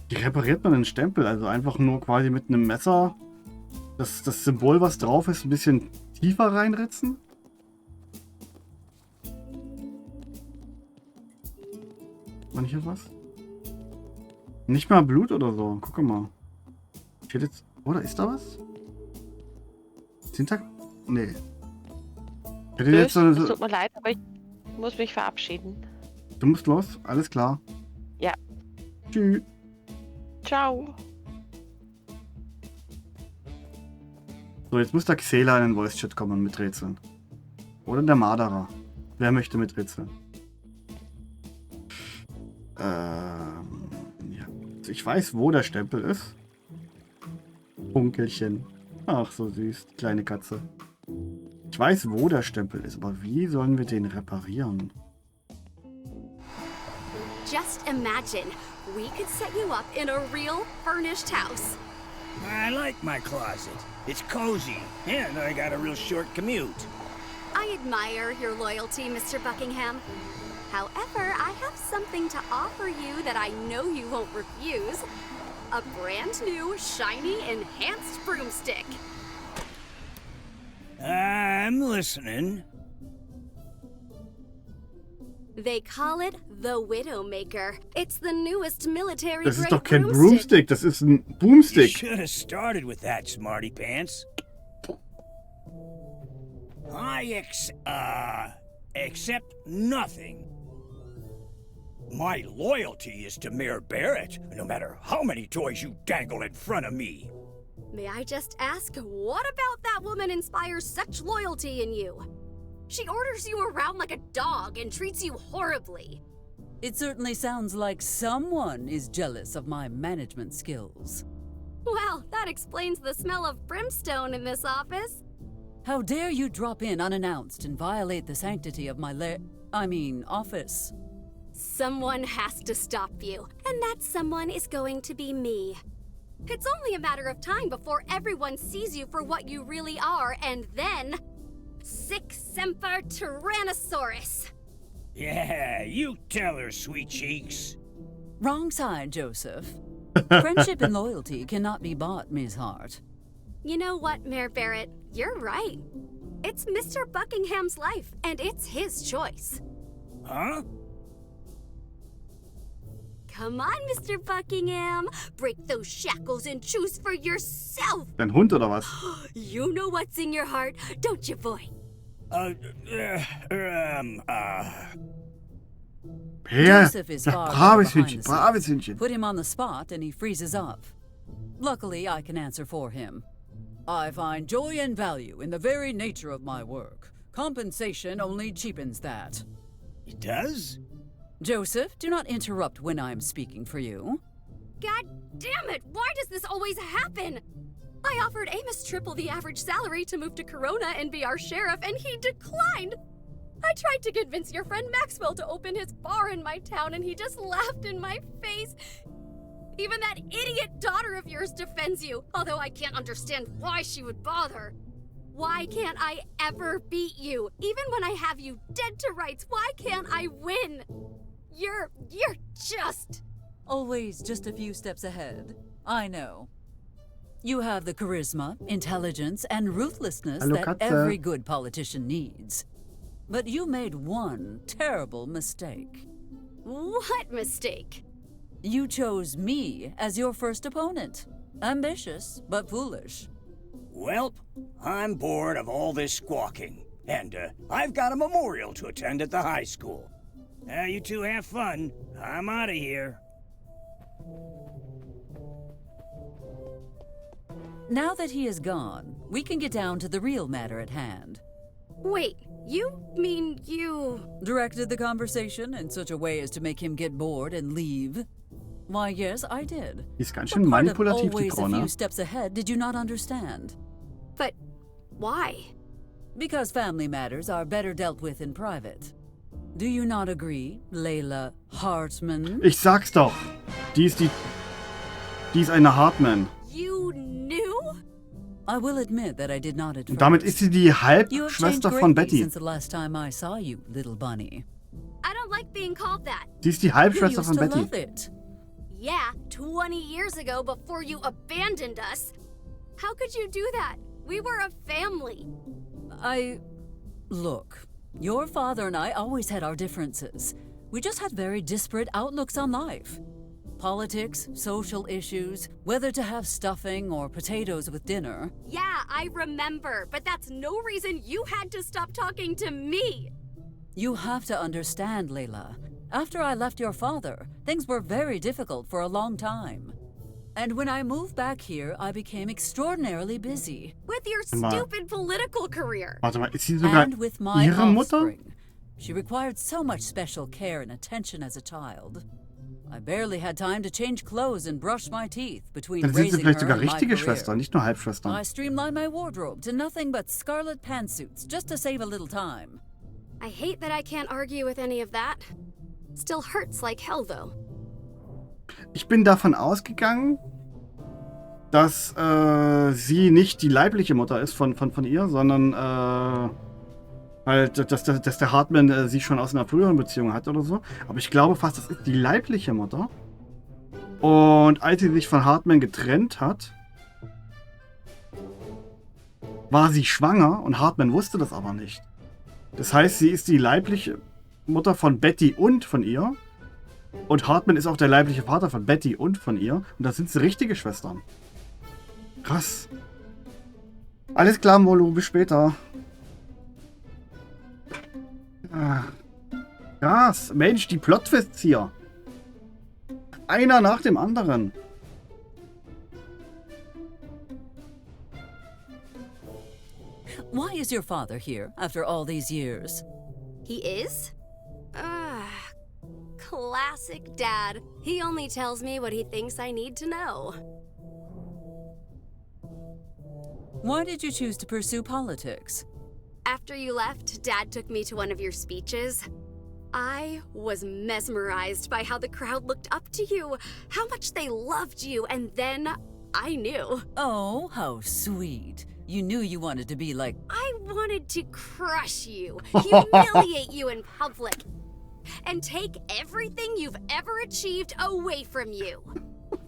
Wie repariert man einen Stempel? Also einfach nur quasi mit einem Messer das Symbol, was drauf ist, ein bisschen tiefer reinritzen? Hat man hier was? Nicht mal Blut oder so. Guck mal. Steht jetzt. Oder ist da was? Syntax? Nee. Ich hätte jetzt Tschüss, so, es tut mir leid, aber ich muss mich verabschieden. du musst los? Alles klar. Ja. Tschüss. Ciao. So, jetzt muss der Xela in den Voice-Chat kommen mit Rätseln. Oder der Marderer. Wer möchte mit Rätseln? Ja. Also ich weiß, wo der Stempel ist. Funkelchen. Ach, so süß. Die kleine Katze. Ich weiß, wo der Stempel ist, aber wie sollen wir den reparieren? Just imagine, we could set you up in a real furnished house. I like my closet. It's cozy, and I got a real short commute. I admire your loyalty, Mr. Buckingham. However, I have something to offer you that I know you won't refuse. A brand new, shiny, enhanced broomstick. I'm listening. They call it the Widowmaker. It's the newest military Das ist grade doch kein broomstick. Broomstick, das ist ein You Boomstick. should have started with that, smarty pants. I accept nothing. My loyalty is to Mayor Barrett, no matter how many toys you dangle in front of me. May I just ask, what about that woman inspires such loyalty in you? She orders you around like a dog and treats you horribly. It certainly sounds like someone is jealous of my management skills. Well, that explains the smell of brimstone in this office. How dare you drop in unannounced and violate the sanctity of my office? Someone has to stop you, and that someone is going to be me. It's only a matter of time before everyone sees you for what you really are, and then... Sic Semper Tyrannosaurus! Yeah, you tell her, sweet cheeks. Wrong side, Joseph. Friendship and loyalty cannot be bought, Ms. Hart. You know what, Mayor Barrett? You're right. It's Mr. Buckingham's life, and it's his choice. Huh? Come on, Mr. Buckingham. Break those shackles and choose for yourself. Dein Hund oder was? You know what's in your heart, don't you, boy? Per, Joseph is ja, far braves behind Hündchen, the braves scenes. Hündchen. Put him on the spot and he freezes up. Luckily, I can answer for him. I find joy and value in the very nature of my work. Compensation only cheapens that. It does? Joseph, do not interrupt when I'm speaking for you. God damn it! Why does this always happen? I offered Amos triple the average salary to move to Corona and be our sheriff, and he declined. I tried to convince your friend Maxwell to open his bar in my town, and he just laughed in my face. Even that idiot daughter of yours defends you, although I can't understand why she would bother. Why can't I ever beat you? Even when I have you dead to rights, why can't I win? You're just... Always just a few steps ahead. I know. You have the charisma, intelligence, and ruthlessness Hallo, that Katze. every good politician needs. But you made one terrible mistake. What mistake? You chose me as your first opponent. Ambitious, but foolish. Welp, I'm bored of all this squawking. And, I've got a memorial to attend at the high school. You two have fun. I'm out of here. Now that he is gone, we can get down to the real matter at hand. Wait, you mean you... Directed the conversation in such a way as to make him get bored and leave? Why, yes, I did. Die ist ganz What schön part of manipulativ, die always Frau, a ne? few steps ahead did you not understand? But why? Because family matters are better dealt with in private. Do you not agree, Layla Hartman? Ich sag's doch. Die ist eine Hartman. You knew? I will admit that I did not at Und damit ist first. sie die You have changed Halbschwester von greatly Betty. since the last time I saw you, little bunny. I don't like being called that. Sie ist die You Halbschwester used von to Betty. love it. Yeah, 20 years ago before you abandoned us. How could you do that? We were a family. Look, your father and I always had our differences. We just had very disparate outlooks on life. Politics, social issues, whether to have stuffing or potatoes with dinner. Yeah, I remember, but that's no reason you had to stop talking to me. You have to understand, Layla. After I left your father, things were very difficult for a long time. And when I moved back here, I became extraordinarily busy. With your Mal. stupid political career. Warte mal, ist sie sogar And with my ihre Mutter? offspring. She required so much special care and attention as a child. I barely had time to change clothes and brush my teeth between Dann sind sie raising vielleicht her sogar and my richtige career. Schwestern, nicht nur I Halbschwestern. streamlined my wardrobe to nothing but scarlet pantsuits just to save a little time. I hate that I can't argue with any of that. Still hurts like hell, though. Ich bin davon ausgegangen, dass sie nicht die leibliche Mutter ist von ihr, sondern halt, dass der Hartman sie schon aus einer früheren Beziehung hat oder so. Aber ich glaube fast, das ist die leibliche Mutter. Und als sie sich von Hartman getrennt hat, war sie schwanger und Hartman wusste das aber nicht. Das heißt, sie ist die leibliche Mutter von Betty und von ihr. Und Hartman ist auch der leibliche Vater von Betty und von ihr. Und das sind sie richtige Schwestern. Krass. Alles klar, Molo, bis später. Ah. Krass. Mensch, die Plot-Twists hier. Einer nach dem anderen. Why is your father here after all these years? He is? Classic Dad. He only tells me what he thinks I need to know. Why did you choose to pursue politics? After you left, Dad took me to one of your speeches. I was mesmerized by how the crowd looked up to you, how much they loved you, and then I knew. Oh, how sweet. You knew you wanted to be like... I wanted to crush you, humiliate you in public, and take everything you've ever achieved away from you.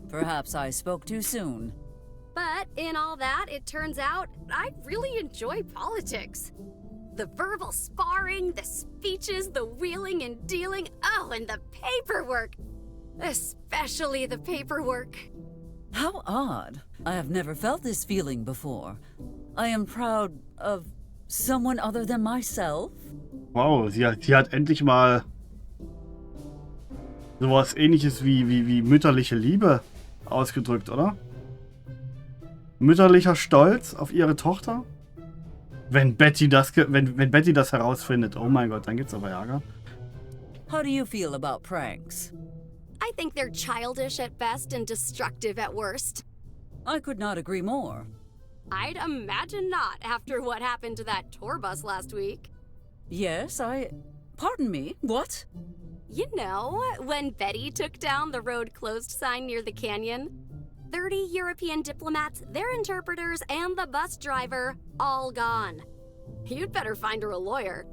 Perhaps I spoke too soon. But in all that, it turns out I really enjoy politics. The verbal sparring, the speeches, the wheeling and dealing, oh, and the paperwork. Especially the paperwork. How odd. I have never felt this feeling before. I am proud of someone other than myself. Wow, sie hat endlich mal sowas Ähnliches wie mütterliche Liebe ausgedrückt, oder? Mütterlicher Stolz auf ihre Tochter? Wenn Betty das herausfindet, oh mein Gott, dann gibt's aber Ärger. How do you feel about pranks? I think they're childish at best and destructive at worst. I could not agree more. I'd imagine not after what happened to that tour bus last week. Yes, Pardon me, what? You know, when Betty took down the road closed sign near the canyon, 30 European diplomats, their interpreters, and the bus driver, all gone. You'd better find her a lawyer.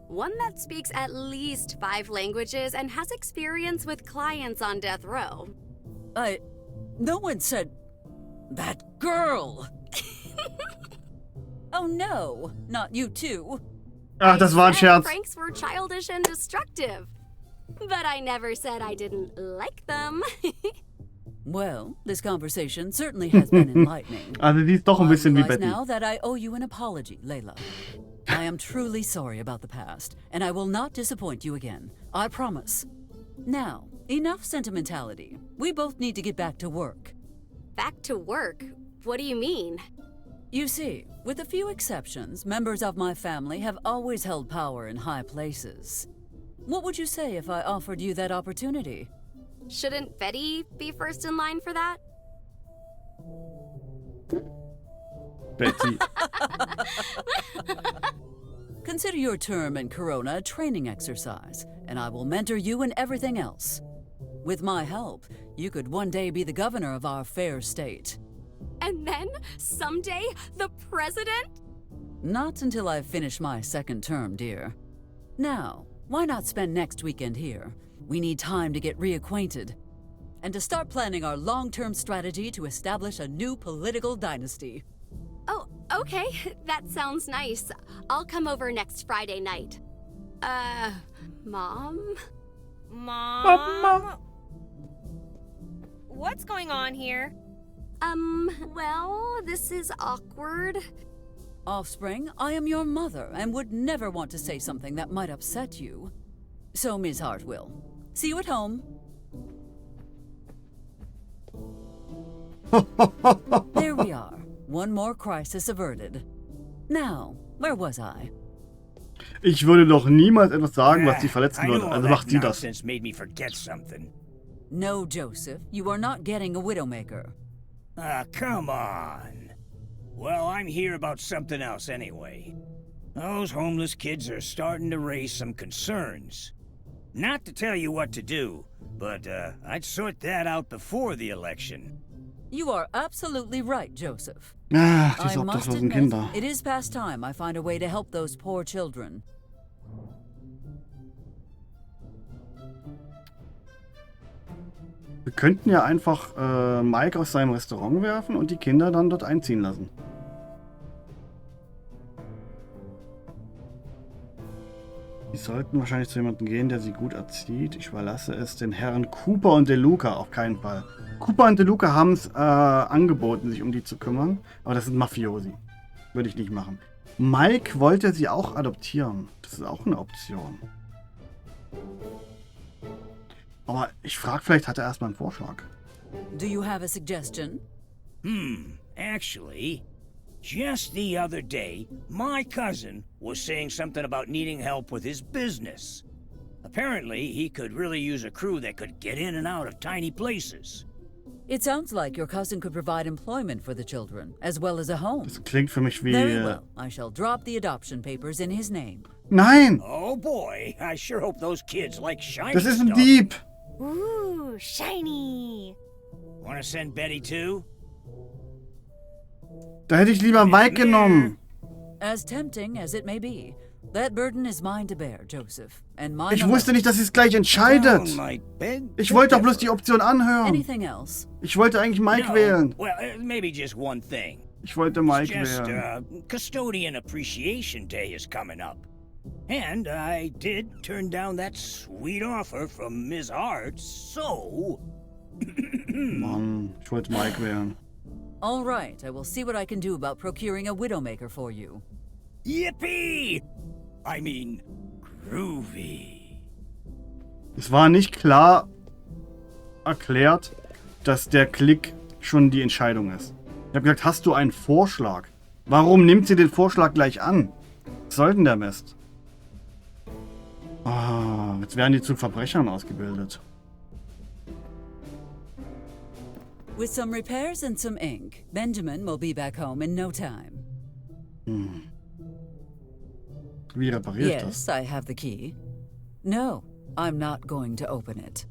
One that speaks at least 5 languages and has experience with clients on death row. No one said... That girl! Oh no, not you too. Ach, das war ein I said Scherz. pranks were childish and destructive. But I never said I didn't like them. Well, this conversation certainly has been enlightening. Also sie ist doch ein I bisschen wie realize Betty. now that I owe you an apology, Layla. I am truly sorry about the past, and I will not disappoint you again. I promise. Now, enough sentimentality. We both need to get back to work. Back to work? What do you mean? You see, with a few exceptions, members of my family have always held power in high places. What would you say if I offered you that opportunity? Shouldn't Betty be first in line for that? Betty. Consider your term in Corona a training exercise, and I will mentor you in everything else. With my help, you could one day be the governor of our fair state. And then, someday, the president? Not until I've finished my second term, dear. Now, why not spend next weekend here? We need time to get reacquainted. and to start planning our long-term strategy to establish a new political dynasty. Oh, okay. That sounds nice. I'll come over next Friday night. Mom? Mom? What's going on here? Well, this is awkward. Offspring, I am your mother and would never want to say something that might upset you. So, Ms. Hartwell, see you at home. There we are. One more crisis averted. Now, where was I? Ich würde doch niemals etwas sagen, was sie verletzen I würde. know all Also that macht sie das. nonsense made me forget something. No, Joseph, you are not getting a Widowmaker. Ah, come on. Well, I'm here about something else anyway. Those homeless kids are starting to raise some concerns. Not to tell you what to do, but I'd sort that out before the election. You are absolutely right, Joseph. Ach, I diese must obdachlosen admit, Kinder. it is past time I find a way to help those poor children. Wir könnten ja einfach Mike aus seinem Restaurant werfen und die Kinder dann dort einziehen lassen. Die sollten wahrscheinlich zu jemandem gehen, der sie gut erzieht. Ich überlasse es den Herren Cooper und DeLuca auf keinen Fall. Cooper und DeLuca haben es angeboten, sich um die zu kümmern. Aber das sind Mafiosi. Würde ich nicht machen. Mike wollte sie auch adoptieren. Das ist auch eine Option. Aber ich frage, vielleicht hat er erstmal einen Vorschlag. Do you have a suggestion? Actually, just the other day, my cousin was saying something about needing help with his business. Apparently, he could really use a crew that could get in and out of tiny places. It sounds like your cousin could provide employment for the children, as well as a home. Das klingt für mich wie... Very well. I shall drop the adoption papers in his name. Nein! Oh boy, I sure hope those kids like shiny Das ist ein stuff. Dieb! Ooh, shiny. Wanna send Betty too? Da hätte ich lieber Mike genommen. As tempting as it may be, that burden is mine to bear, Joseph. And mine Ich alone. wusste nicht, dass sie es gleich entscheidet. Down my bed? Ich wollte doch bloß die Option anhören. Anything else? Ich wollte eigentlich Mike No. wählen. Well, maybe just one thing. Ich wollte Mike Just, wählen. Custodian Appreciation Day is coming up. And I did turn down that sweet offer from Ms. Hart, so... Mann, ich wollte Mike wählen. All right, I will see what I can do about procuring a Widowmaker for you. Yippee! I mean, groovy. Es war nicht klar erklärt, dass der Klick schon die Entscheidung ist. Ich habe gesagt, hast du einen Vorschlag? Warum nimmt sie den Vorschlag gleich an? Was soll denn der Mist? Ah, jetzt werden die zu Verbrechern ausgebildet. With some repairs and some ink, Benjamin will be back home in no time. Wie repariere ich das? Yes, I have the key. No, I'm not going to open it.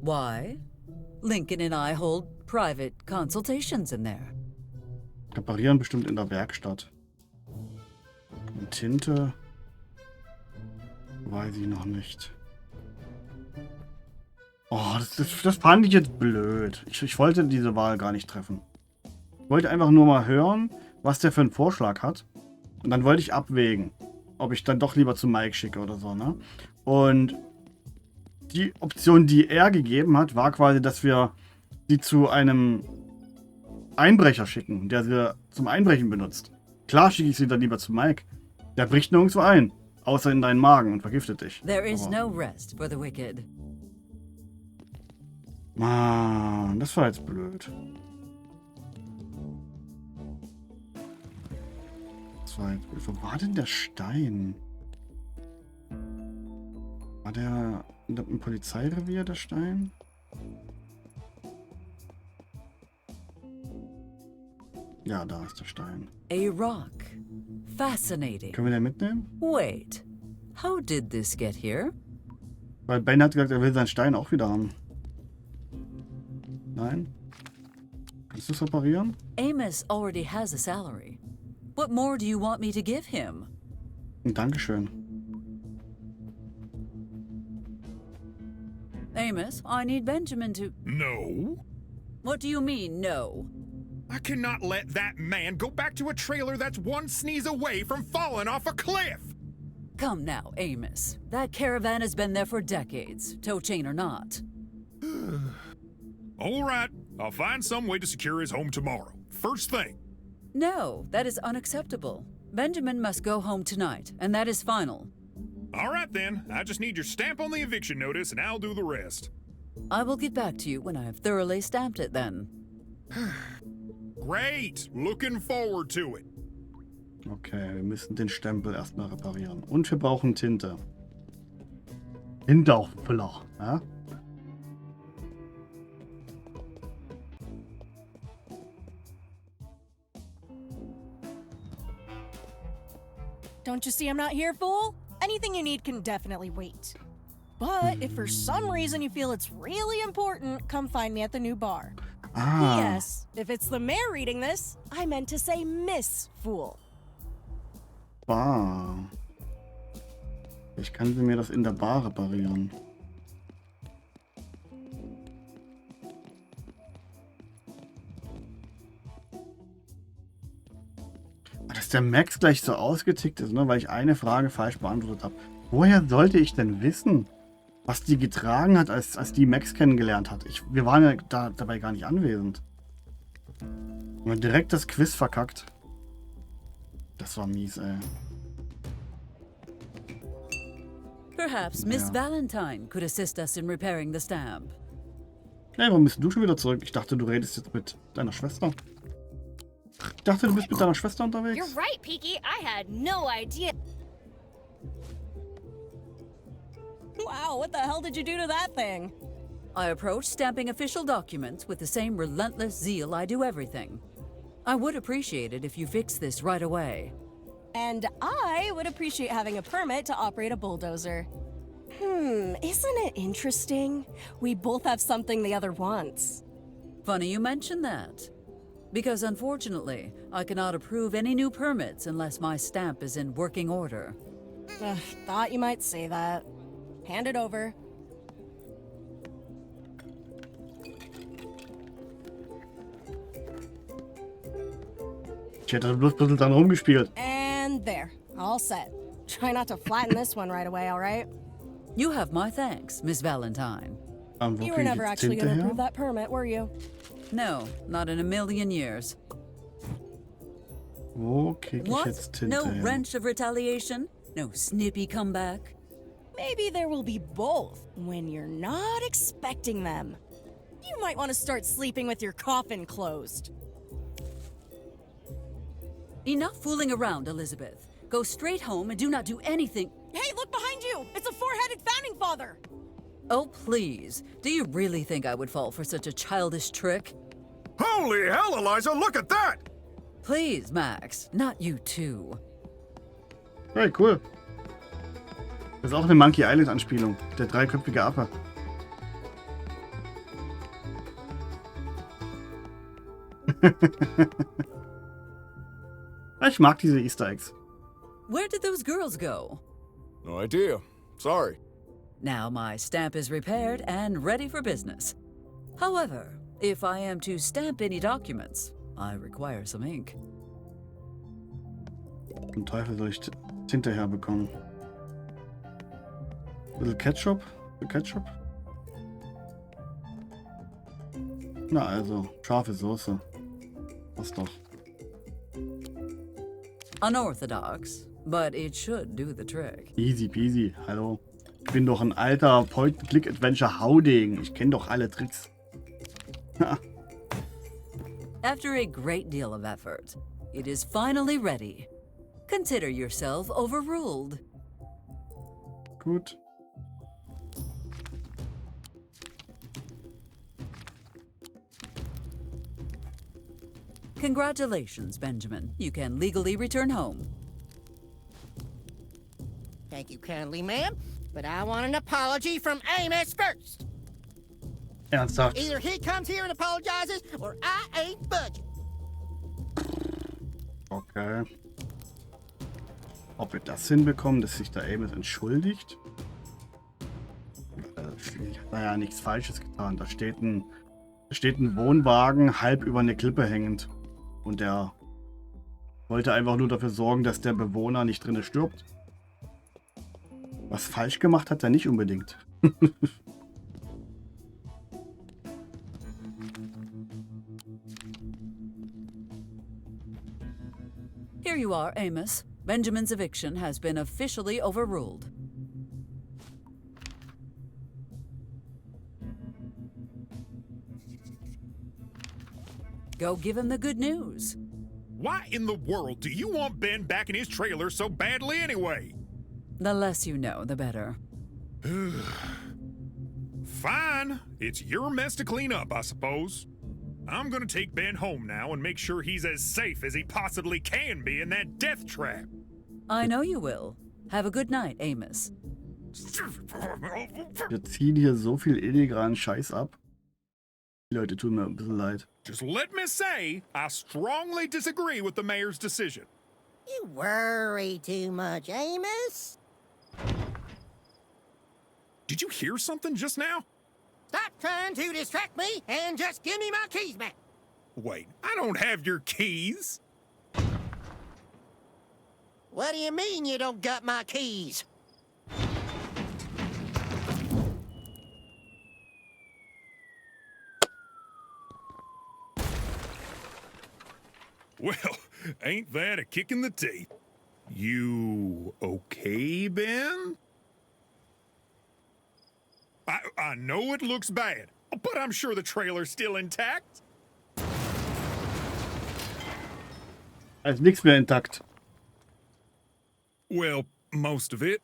Why? Lincoln and I hold private consultations in there. Reparieren bestimmt in der Werkstatt. Und Tinte? Weiß ich noch nicht. Oh, das fand ich jetzt blöd. Ich wollte diese Wahl gar nicht treffen. Ich wollte einfach nur mal hören, was der für einen Vorschlag hat. Und dann wollte ich abwägen, ob ich dann doch lieber zu Mike schicke oder so, ne? Und die Option, die er gegeben hat, war quasi, dass wir die zu einem Einbrecher schicken, der sie zum Einbrechen benutzt. Klar schicke ich sie dann lieber zu Mike. Der bricht nirgendwo ein, außer in deinen Magen und vergiftet dich. There is Aber- no rest for the wicked. Mann, das war jetzt blöd. Das war jetzt blöd. Wo war denn der Stein? War der im Polizeirevier, der Stein? Ja, da ist der Stein. A rock. Fascinating. Können wir den mitnehmen? Wait, how did this get here? Weil Ben hat gesagt, er will seinen Stein auch wieder haben. Nein? Kannst du es reparieren? Amos already has a salary. What more do you want me to give him? Dankeschön. Amos, I need Benjamin to... No. What do you mean, no? I cannot let that man go back to a trailer that's one sneeze away from falling off a cliff. Come now, Amos. That caravan has been there for decades, tow chain or not. All right, I'll find some way to secure his home tomorrow. First thing. No, that is unacceptable. Benjamin must go home tonight, and that is final. All right then, I just need your stamp on the eviction notice and I'll do the rest. I will get back to you when I have thoroughly stamped it then. Great, looking forward to it. Okay, wir müssen den Stempel erstmal reparieren. Und wir brauchen Tinte. Tinterauffüller, ja? Don't you see I'm not here, fool? Anything you need can definitely wait. But if for some reason you feel it's really important, come find me at the new bar. Ah, P.S. If it's the mayor reading this, I meant to say Miss Fool. Bar. Ich kann sie mir das in der Bar reparieren. Dass der Max gleich so ausgetickt ist, ne? Weil ich eine Frage falsch beantwortet habe. Woher sollte ich denn wissen, was die getragen hat, als die Max kennengelernt hat? Wir waren ja dabei gar nicht anwesend. Und wir direkt das Quiz verkackt. Das war mies, ey. Perhaps Miss Ja. Valentine could assist us in repairing the stamp. Hey, warum bist du schon wieder zurück? Ich dachte, du redest jetzt mit deiner Schwester. Ich dachte, du bist mit deiner Schwester unterwegs. You're right, Peaky. I had no idea. Wow, what the hell did you do to that thing? I approach stamping official documents with the same relentless zeal I do everything. I would appreciate it if you fix this right away. And I would appreciate having a permit to operate a bulldozer. Isn't it interesting? We both have something the other wants. Funny you mention that. Because unfortunately, I cannot approve any new permits unless my stamp is in working order. Ugh, thought you might say that. Hand it over. Ich hätte bloß ein bisschen dran rumgespielt. And there. All set. Try not to flatten this one right away, alright? You have my thanks, Miss Valentine. Wo You kriege were ich never jetzt actually Tinte gonna her? approve that permit, were you? No, not in a million years. Wo kriege ich What? jetzt Tinte No her? wrench of retaliation? No snippy comeback? Maybe there will be both when you're not expecting them. You might want to start sleeping with your coffin closed. Enough fooling around, Elizabeth. Go straight home and do not do anything. Hey, look behind you! It's a four-headed founding father! Oh, please. Do you really think I would fall for such a childish trick? Holy hell, Eliza, look at that! Please, Max. Not you too. Hey, cool. Das ist auch eine Monkey Island Anspielung. Der dreiköpfige Affe. Ich mag diese Easter Eggs. Where did those girls go? No idea. Sorry. Now my stamp is repaired and ready for business. However, if I am to stamp any documents, I require some ink. Zum Teufel soll ich Tinte herbekommen. Bisschen Ketchup? Ketchup? Na also, scharfe Soße. Passt doch. Unorthodox, but it should do the trick. Easy peasy, hallo. Ich bin doch ein alter Point-and-Click-Adventure-Haudegen. Ich kenne doch alle Tricks. After a great deal of effort, it is finally ready. Consider yourself overruled. Gut. Congratulations, Benjamin. You can legally return home. Thank you kindly, ma'am. But I want an apology from Amos first. Ernsthaft. Either he comes here and apologizes, or I ain't budging. Okay. Ob wir das hinbekommen, dass sich da Amos entschuldigt? hat er ja nichts Falsches getan. Da steht ein Wohnwagen halb über eine Klippe hängend. Und der wollte einfach nur dafür sorgen, dass der Bewohner nicht drinne stirbt. Was falsch gemacht hat er nicht unbedingt. Here you are, Amos. Benjamin's eviction has been officially overruled. Go give him the good news. Why in the world do you want Ben back in his trailer so badly anyway? The less you know, the better. Fine. It's your mess to clean up, I suppose. I'm gonna take Ben home now and make sure he's as safe as he possibly can be in that death trap. I know you will. Have a good night, Amos. Wir ziehen hier so viel illegalen Scheiß ab. Die Leute tun mir ein bisschen leid. Just let me say, I strongly disagree with the mayor's decision. You worry too much, Amos. Did you hear something just now? Stop trying to distract me and just give me my keys back. Wait, I don't have your keys. What do you mean you don't got my keys? Well, ain't that a kick in the teeth? You okay, Ben? I know it looks bad, but I'm sure the trailer's still intact. Also nichts mehr intakt. Well, most of it.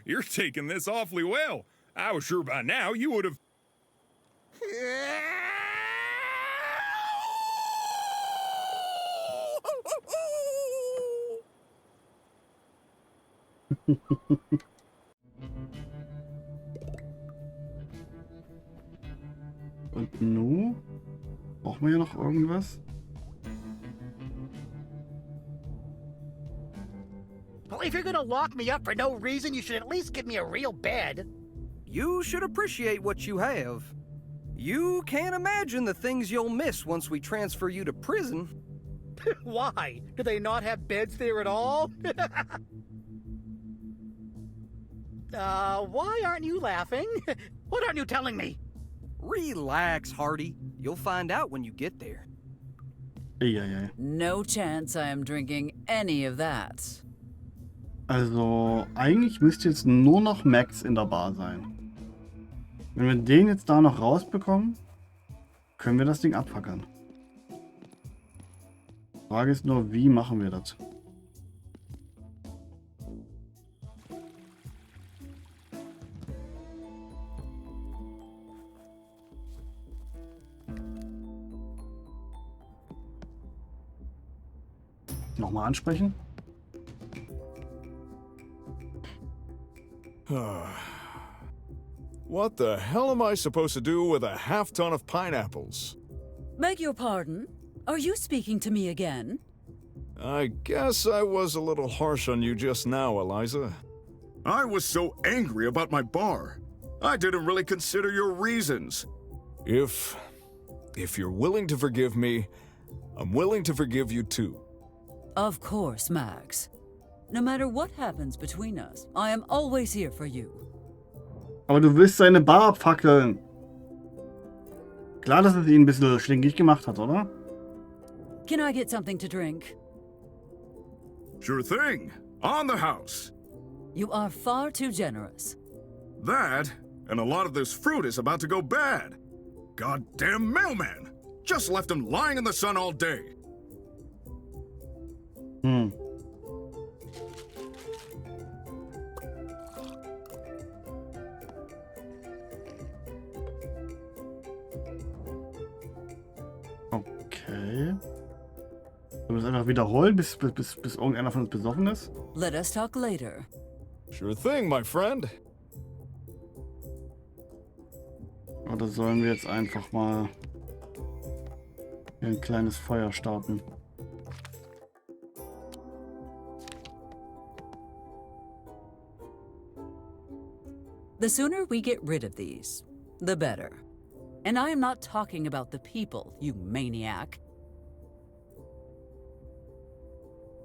You're taking this awfully well. I was sure by now you would have... Und nu? Brauchen wir hier noch irgendwas? Well, if you're gonna lock me up for no reason, you should at least give me a real bed. You should appreciate what you have. You can't imagine the things you'll miss once we transfer you to prison. Why? Do they not have beds there at all? Why aren't you laughing? What aren't you telling me? Relax, Hardy. You'll find out when you get there. Eieiei. No chance I am drinking any of that. Also, eigentlich müsste jetzt nur noch Max in der Bar sein. Wenn wir den jetzt da noch rausbekommen, können wir das Ding abfackeln. Frage ist nur, wie machen wir das? Nochmal ansprechen? What the hell am I supposed to do with a half-ton of pineapples? Beg your pardon? Are you speaking to me again? I guess I was a little harsh on you just now, Eliza. I was so angry about my bar. I didn't really consider your reasons. If you're willing to forgive me, I'm willing to forgive you too. Of course, Max. No matter what happens between us, I am always here for you. Aber du willst seine Bar abfackeln. Klar, dass es ihn ein bisschen stinkig gemacht hat, oder? Can I get something to drink? Sure thing. On the house. You are far too generous. That, and a lot of this fruit is about to go bad. Goddamn mailman! Just left him lying in the sun all day. Okay. Sollen wir es einfach wiederholen, bis irgendeiner von uns besoffen ist? Let us talk later. Sure thing, my friend. Oder sollen wir jetzt einfach mal ein kleines Feuer starten? The sooner we get rid of these, the better. And I am not talking about the people, you maniac.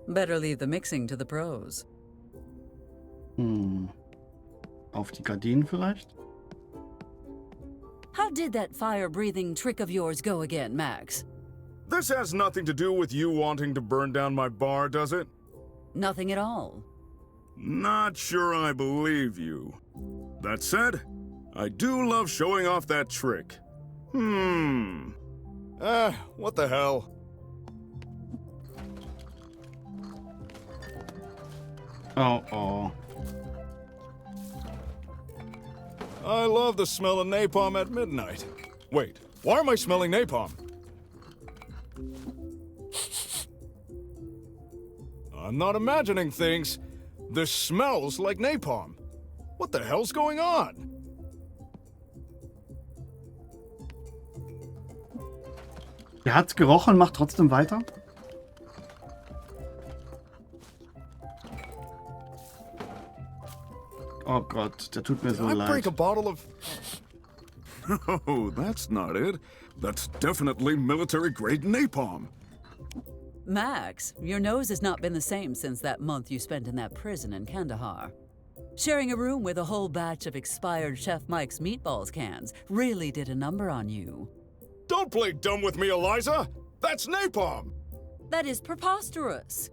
Better leave the mixing to the pros. Auf die Gardinen vielleicht? How did that fire-breathing trick of yours go again, Max? This has nothing to do with you wanting to burn down my bar, does it? Nothing at all. Not sure I believe you. That said, I do love showing off that trick. What the hell? Oh. I love the smell of napalm at midnight. Wait, why am I smelling napalm? I'm not imagining things. This smells like napalm. What the hell's going on? Der hat's gerochen, macht trotzdem weiter. Oh Gott, der tut mir so I break leid. a bottle of... Oh, that's not it. That's definitely military-grade napalm. Max, your nose has not been the same since that month you spent in that prison in Kandahar. Sharing a room with a whole batch of expired Chef Mike's meatballs cans really did a number on you. Don't play dumb with me, Eliza! That's napalm! That is preposterous.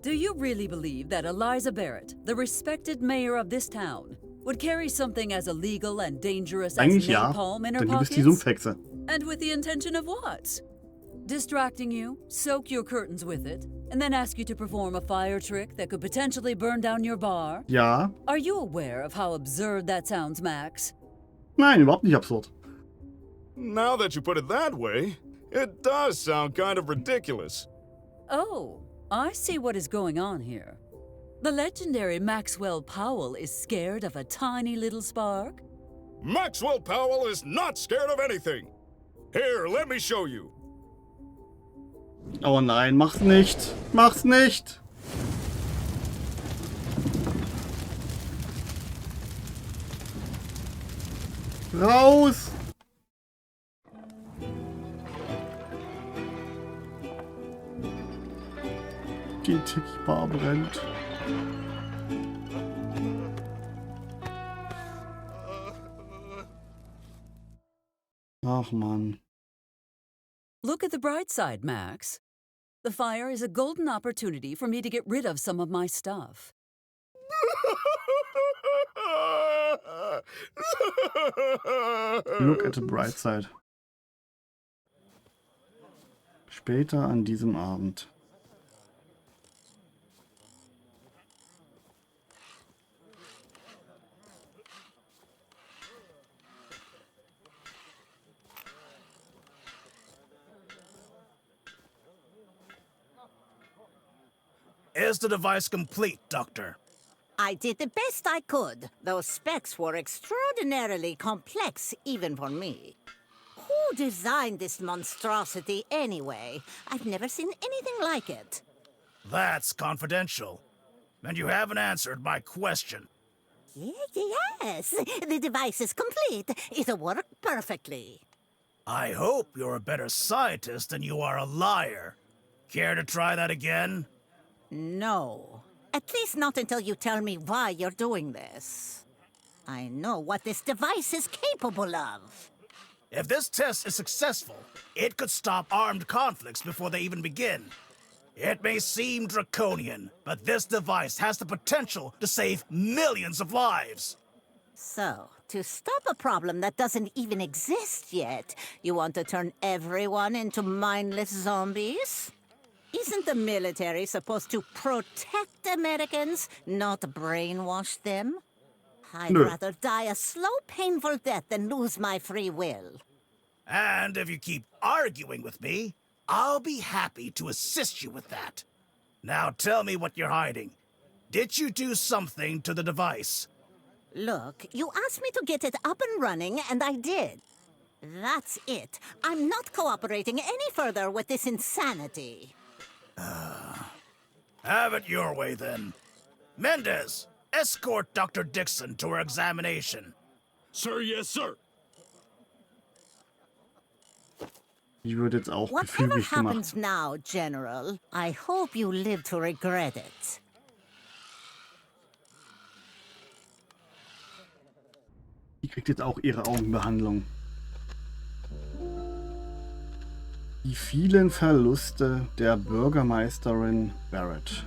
Do you really believe that Eliza Barrett, the respected mayor of this town, would carry something as illegal and dangerous as Eigentlich ja. napalm in her Denn du bist die pockets? Sumpfhexe. And with the intention of what? Distracting you, soak your curtains with it, and then ask you to perform a fire trick that could potentially burn down your bar? Ja. Are you aware of how absurd that sounds, Max? Nein, überhaupt nicht absurd. Now that you put it that way, it does sound kind of ridiculous. Oh, I see what is going on here. The legendary Maxwell Powell is scared of a tiny little spark? Maxwell Powell is not scared of anything! Here, let me show you. Oh nein, mach's nicht. Mach's nicht. Raus! Die Tiki-Bar brennt. Ach Mann. Look at the bright side, Max. The fire is a golden opportunity for me to get rid of some of my stuff. Look at the bright side. Später an diesem Abend. Is the device complete, Doctor? I did the best I could. Those specs were extraordinarily complex, even for me. Who designed this monstrosity anyway? I've never seen anything like it. That's confidential. And you haven't answered my question. Yes, the device is complete. It'll work perfectly. I hope you're a better scientist than you are a liar. Care to try that again? No. At least not until you tell me why you're doing this. I know what this device is capable of. If this test is successful, it could stop armed conflicts before they even begin. It may seem draconian, but this device has the potential to save millions of lives. So, to stop a problem that doesn't even exist yet, you want to turn everyone into mindless zombies? Isn't the military supposed to protect Americans, not brainwash them? I'd No. rather die a slow, painful death than lose my free will. And if you keep arguing with me, I'll be happy to assist you with that. Now tell me what you're hiding. Did you do something to the device? Look, you asked me to get it up and running, and I did. That's it. I'm not cooperating any further with this insanity. Have it your way, then. Mendez, escort Dr. Dixon to her examination. Sir, yes, sir. Die wird jetzt auch Whatever gefügig gemacht. happens now, General, I hope you live to regret it. Die kriegt jetzt auch ihre Augenbehandlung. Die vielen Verluste der Bürgermeisterin Barrett.